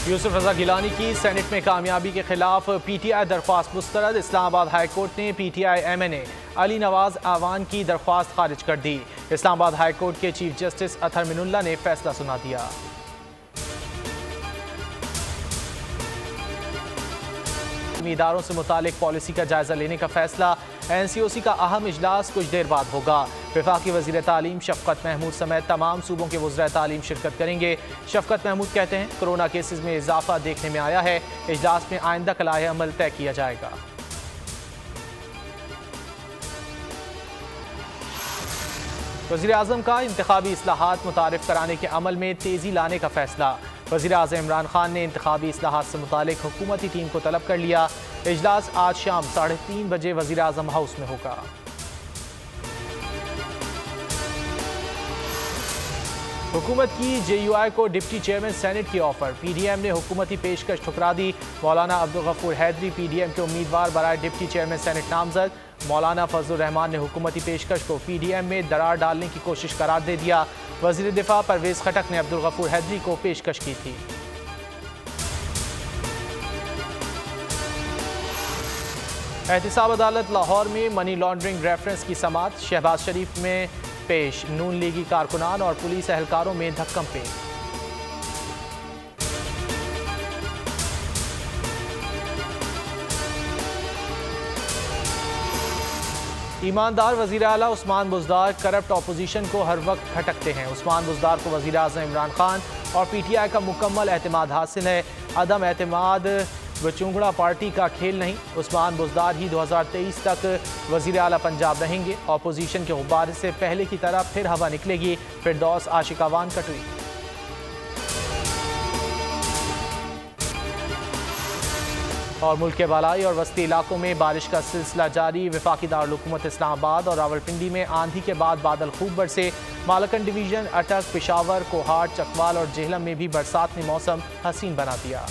यूसुफ रजा गिलानी की सेनेट में कामयाबी के खिलाफ PTI दरख्वास्त मुस्तरद। इस्लामाबाद हाई कोर्ट ने PTI MNA अली नवाज आवान की दरख्वास्त खारिज कर दी। इस्लामाबाद हाई कोर्ट के चीफ जस्टिस अतहर मिनुल्लाह ने फैसला सुना दिया। इदारों से मुतालिक पॉलिसी का जायजा लेने का फैसला। NCOC का अहम इजलास कुछ देर बाद होगा। वफाकी वज़ीर तालीम शफकत महमूद समेत तमाम सूबों के वज़ीर तालीम शिरकत करेंगे। शफकत महमूद कहते हैं कोरोना केसेस में इजाफा देखने में आया है। इजलास में आइंदा कलाए अमल तय किया जाएगा। वज़ीर आज़म का इंतखाबी इस्लाहात मुतारिफ कराने के अमल में तेज़ी लाने का फैसला। वज़ीर आज़म इमरान खान ने इंतखाबी इस्लाहात से मुतालिक हुकूमती टीम को तलब कर लिया। इजलास आज शाम 3:30 बजे वज़ीर आज़म हाउस में होगा। हुकूमत की JUI को डिप्टी चेयरमैन सेनेट की ऑफर। PDM ने हुकूमती पेशकश ठुकरा दी। मौलाना अब्दुल गफूर हैदरी PDM के उम्मीदवार बराए डिप्टी चेयरमैन सेनेट नामजद। मौलाना फजलुर रहमान ने हुकूमती पेशकश को PDM में दरार डालने की कोशिश करार दे दिया। वज़ीर दिफा परवेज खटक ने अब्दुल गफूर हैदरी को पेशकश की थी। एहतिसाब अदालत लाहौर में मनी लॉन्ड्रिंग रेफरेंस की समाअत। शहबाज शरीफ में पेश नून लीगी कारकुनान और पुलिस एहलकारों में धक्कम पेश। ईमानदार वज़ीर आला उस्मान बुज़दार करप्ट ऑपोजिशन को हर वक्त खटकते हैं। उस्मान बुज़दार को वज़ीर आज़म इमरान खान और PTI का मुकम्मल एतमाद हासिल है। अदम एतमाद बचूंगड़ा पार्टी का खेल नहीं। उस्मान बुज़दार ही 2023 तक वज़ीर आला पंजाब रहेंगे। ऑपोजिशन के गुब्बारे से पहले की तरह फिर हवा निकलेगी। फिरदौस आशिकावान का ट्वीट। और मुल्क के बालाई और वस्ती इलाकों में बारिश का सिलसिला जारी। वफाकी दारुल हुकूमत इस्लामाबाद और रावलपिंडी में आंधी के बाद बादल खूब बरसे। मालकन डिवीजन, अटक, पेशावर, कोहाट, चकवाल और जेहलम में भी बरसात ने मौसम हसीन बना दिया।